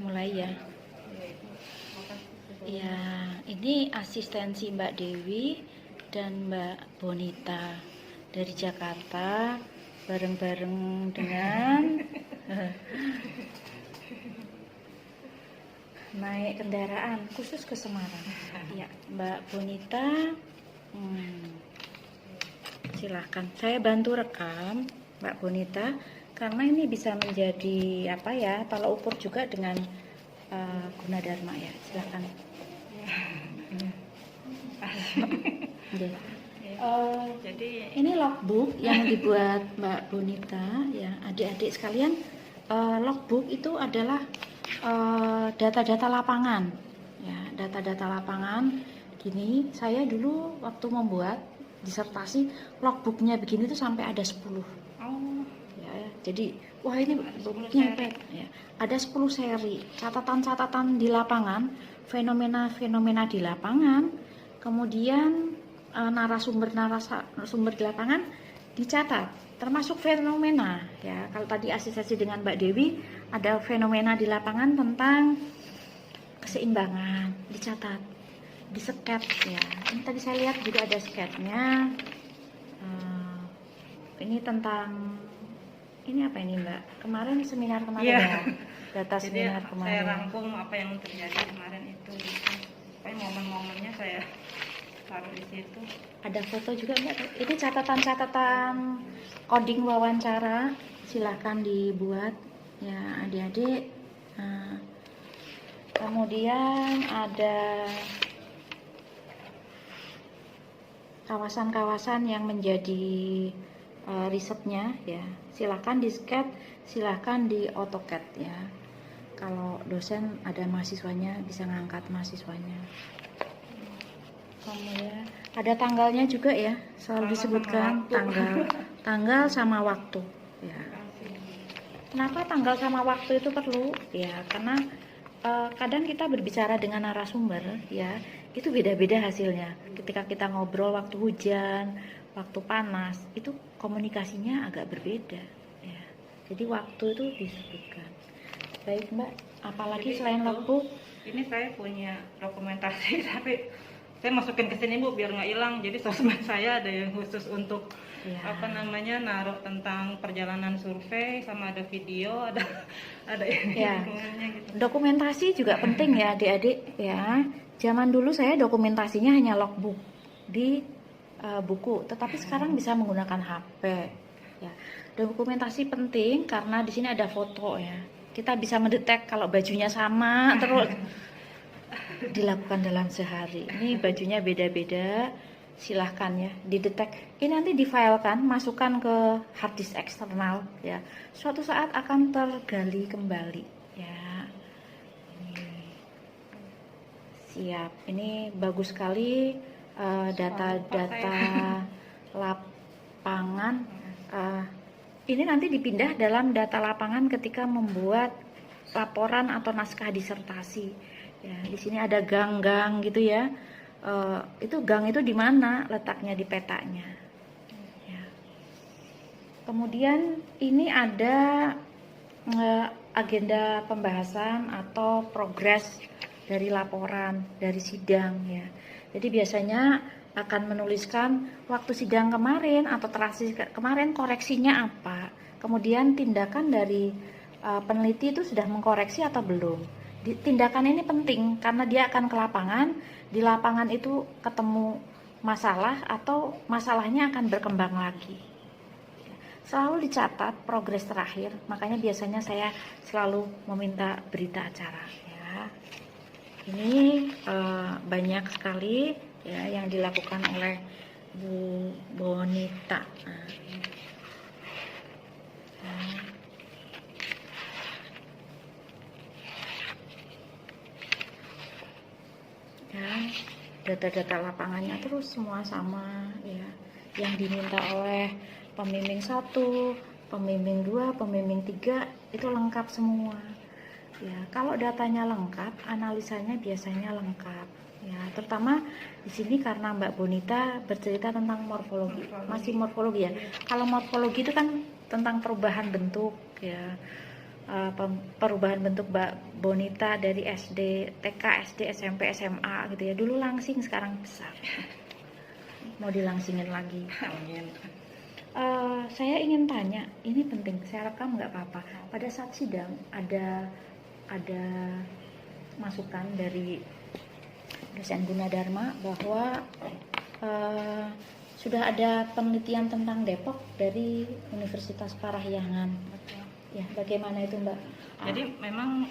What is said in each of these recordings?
mulai ya. Ya, ini asistensi Mbak Dewi dan Mbak Bonita dari Jakarta, bareng-bareng dengan naik kendaraan khusus ke Semarang. Ya, Mbak Bonita, silahkan. Saya bantu rekam Mbak Bonita karena ini bisa menjadi apa ya, tolak ukur juga dengan Gunadarma ya. Silahkan. Jadi ini logbook yang dibuat Mbak Bonita ya, adik-adik sekalian. Logbook itu adalah data-data lapangan ya, data-data lapangan. Gini, saya dulu waktu membuat disertasi logbooknya begini tuh sampai ada 10 ya, jadi wah ini bukunya ya, ada 10 seri catatan-catatan di lapangan, fenomena-fenomena di lapangan, kemudian narasumber di lapangan dicatat, termasuk fenomena ya. Kalau tadi asistensi dengan Mbak Dewi ada fenomena di lapangan tentang keseimbangan, dicatat, disket ya. Ini tadi saya lihat juga ada sketnya. Ini tentang ini apa ini Mbak? Kemarin seminar kemarin ya. Data seminar kemarin. Saya rangkum apa yang terjadi kemarin itu. Supaya momen-momennya saya taruh di situ. Ada foto juga Mbak. Ini catatan-catatan coding wawancara. Silahkan dibuat ya adik-adik. Kemudian ada kawasan-kawasan yang menjadi risetnya ya. Silahkan di sket, silahkan di AutoCAD ya. Kalau dosen ada mahasiswanya bisa ngangkat mahasiswanya. Kemudian ada tanggalnya juga ya, selalu disebutkan tanggal sama waktu ya. Kenapa tanggal sama waktu itu perlu ya? Karena kadang kita berbicara dengan narasumber ya, itu beda-beda hasilnya. Ketika kita ngobrol waktu hujan, waktu panas, itu komunikasinya agak berbeda ya. Jadi waktu itu disebutkan. Baik Mbak, apalagi selain logbook? Ini saya punya dokumentasi tapi saya masukin ke sini Bu biar nggak hilang. Jadi sosmed saya ada yang khusus untuk naruh tentang perjalanan survei, sama ada video, ada ya. Gitu. Dokumentasi juga penting ya adik-adik ya. Zaman dulu saya dokumentasinya hanya logbook di buku, tetapi sekarang bisa menggunakan HP ya. Dokumentasi penting karena di sini ada foto ya. Kita bisa mendetek kalau bajunya sama terus dilakukan dalam sehari. Ini bajunya beda-beda, silahkan ya didetek. Ini nanti difilekan, masukkan ke hard disk eksternal ya. Suatu saat akan tergali kembali ya. Siap. Ini bagus sekali data-data lapangan. Ini nanti dipindah dalam data lapangan ketika membuat laporan atau naskah disertasi. Ya, di sini ada gang-gang gitu ya. Itu gang itu di mana letaknya di petanya. Ya. Kemudian ini ada agenda pembahasan atau progres dari laporan dari sidang ya. Jadi biasanya akan menuliskan waktu sidang kemarin atau transaksi kemarin koreksinya apa. Kemudian tindakan dari peneliti itu sudah mengkoreksi atau belum. Tindakan ini penting karena dia akan ke lapangan. Di lapangan itu ketemu masalah atau masalahnya akan berkembang lagi. Selalu dicatat progres terakhir. Makanya biasanya saya selalu meminta berita acara ya. Ini banyak sekali ya yang dilakukan oleh Bu Bonita. Ya, data-data lapangannya terus semua sama ya. Yang diminta oleh pembimbing 1, pembimbing 2, pembimbing 3 itu lengkap semua. Ya, kalau datanya lengkap, analisanya biasanya lengkap. Ya, terutama di sini karena Mbak Bonita bercerita tentang morfologi. Masih morfologi ya. Kalau morfologi itu kan tentang perubahan bentuk ya. perubahan bentuk Mbak Bonita dari SD, TK, SD, SMP, SMA gitu ya. Dulu langsing, sekarang besar. Mau dilangsingin lagi. Amin. Saya ingin tanya, ini penting, saya rekam nggak apa-apa. Pada saat sidang ada masukan dari dosen Gunadarma bahwa sudah ada penelitian tentang Depok dari Universitas Parahyangan. Ya, bagaimana itu Mbak? Jadi memang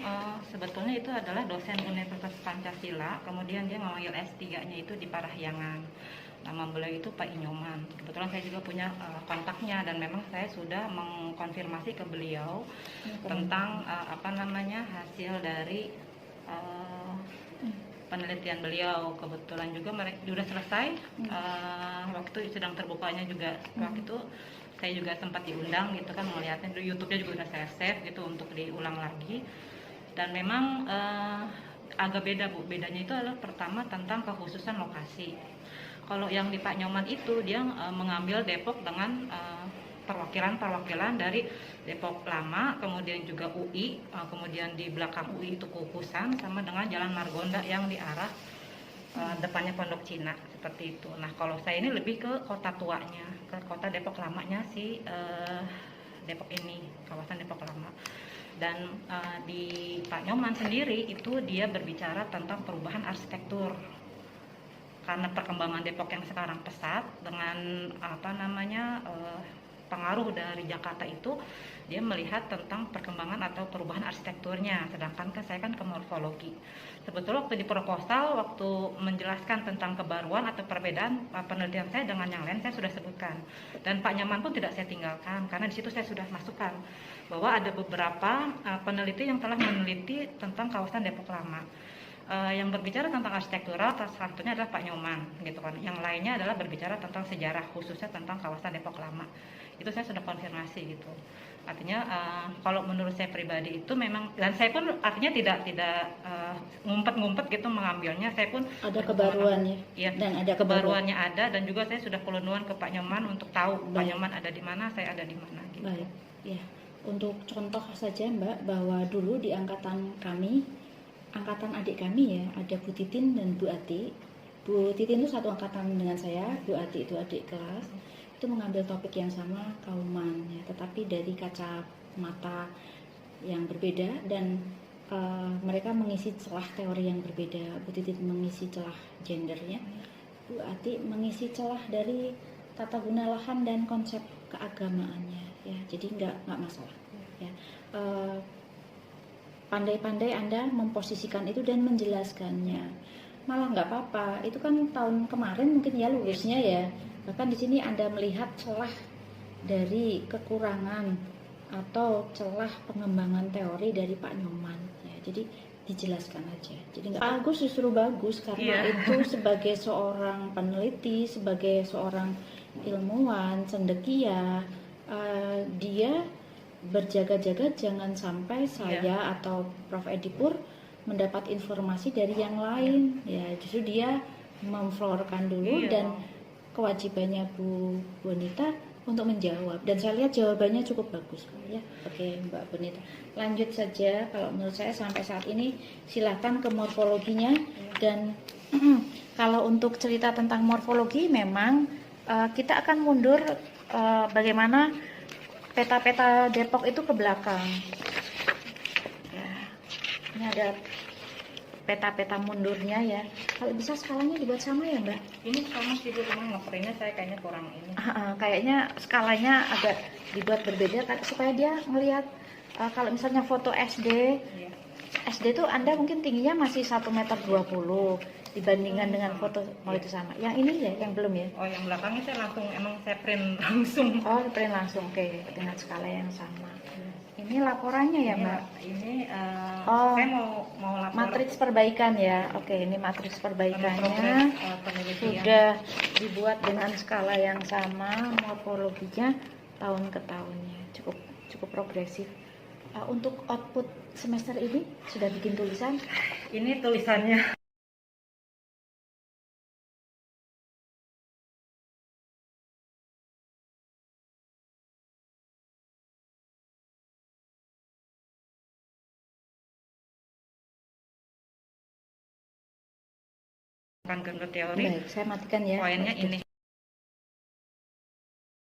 sebetulnya itu adalah dosen Universitas Pancasila, kemudian dia mengambil S3-nya itu di Parahyangan. Nama beliau itu Pak Inyoman. Kebetulan saya juga punya kontaknya dan memang saya sudah mengkonfirmasi ke beliau tentang hasil dari penelitian beliau. Kebetulan juga mereka sudah selesai waktu sedang terbukanya juga waktu itu saya juga sempat diundang gitu kan, melihatnya di YouTube-nya juga udah saya save gitu untuk diulang lagi. Dan memang agak beda Bu, bedanya itu adalah pertama tentang kekhususan lokasi. Kalau yang di Pak Nyoman itu dia mengambil Depok dengan perwakilan dari Depok Lama, kemudian juga UI, kemudian di belakang UI itu Kukusan, sama dengan Jalan Margonda yang di arah depannya Pondok Cina, seperti itu. Nah kalau saya ini lebih ke kota tuanya, ke kota Depok Lamanya si Depok ini, kawasan Depok Lama. Dan di Pak Nyoman sendiri itu dia berbicara tentang perubahan arsitektur. Karena perkembangan Depok yang sekarang pesat dengan pengaruh dari Jakarta itu, dia melihat tentang perkembangan atau perubahan arsitekturnya, sedangkan saya kan ke morfologi. Sebetulnya waktu di proposal, waktu menjelaskan tentang kebaruan atau perbedaan penelitian saya dengan yang lain, saya sudah sebutkan. Dan Pak Nyaman pun tidak saya tinggalkan, karena di situ saya sudah masukkan bahwa ada beberapa peneliti yang telah meneliti tentang kawasan Depok Lama. Yang berbicara tentang arsitektural salah satunya adalah Pak Nyoman gitu kan. Yang lainnya adalah berbicara tentang sejarah, khususnya tentang kawasan Depok Lama. Itu saya sudah konfirmasi gitu. Artinya kalau menurut saya pribadi itu memang, dan saya pun artinya tidak ngumpet-ngumpet gitu mengambilnya. Saya pun ada kebaruannya. Ya, dan ada kebaruannya ada, dan juga saya sudah pelunuan ke Pak Nyoman untuk tahu Pak Nyoman ada di mana, saya ada di mana gitu. Baik. Ya. Untuk contoh saja Mbak, bahwa dulu di angkatan kami, angkatan adik kami ya, ada Bu Titin dan Bu Ati. Bu Titin itu satu angkatan dengan saya, Bu Ati itu adik kelas. Itu mengambil topik yang sama, kauman ya, tetapi dari kacamata yang berbeda, dan mereka mengisi celah teori yang berbeda. Bu Titin mengisi celah gendernya, Bu Ati mengisi celah dari tata guna lahan dan konsep keagamaannya ya. Jadi nggak masalah ya. Pandai-pandai Anda memposisikan itu dan menjelaskannya, malah nggak apa-apa. Itu kan tahun kemarin mungkin ya lulusnya ya. Bahkan di sini Anda melihat celah dari kekurangan atau celah pengembangan teori dari Pak Nyoman ya. Jadi dijelaskan aja. Jadi nggak bagus, justru bagus karena itu sebagai seorang peneliti, sebagai seorang ilmuwan cendekia, dia berjaga-jaga jangan sampai saya atau Prof. Edipur mendapat informasi dari yang lain ya. Justru dia memflorkan dulu dan kewajibannya Bu Bonita untuk menjawab, dan saya lihat jawabannya cukup bagus ya. Oke Mbak Bonita, lanjut saja. Kalau menurut saya sampai saat ini silahkan ke morfologinya. Dan kalau untuk cerita tentang morfologi memang kita akan mundur bagaimana peta-peta Depok itu ke belakang ya. Ini ada peta-peta mundurnya ya. Kalau bisa skalanya dibuat sama ya Mbak? Ini sama sih Bu, cuma ngeprintnya saya kayaknya kurang ini. Kayaknya skalanya agak dibuat berbeda supaya dia melihat kalau misalnya foto SD, SD tuh Anda mungkin tingginya masih 1,20 meter dibandingkan dengan foto itu sama. Yang ini ya, yang belum ya? Oh, yang belakangnya saya langsung, emang saya print langsung. Oh, print langsung, oke, dengan skala yang sama. Ini laporannya ya Mbak? Ini saya mau lapor. Matriks perbaikan ya. Oke, ini matriks perbaikannya sudah dibuat dengan skala yang sama, morfologinya tahun ke tahunnya cukup progresif. Untuk output semester ini sudah bikin tulisan? Ini tulisannya bukan ke teori. Baik, saya matikan ya. Poinnya Oke. ini.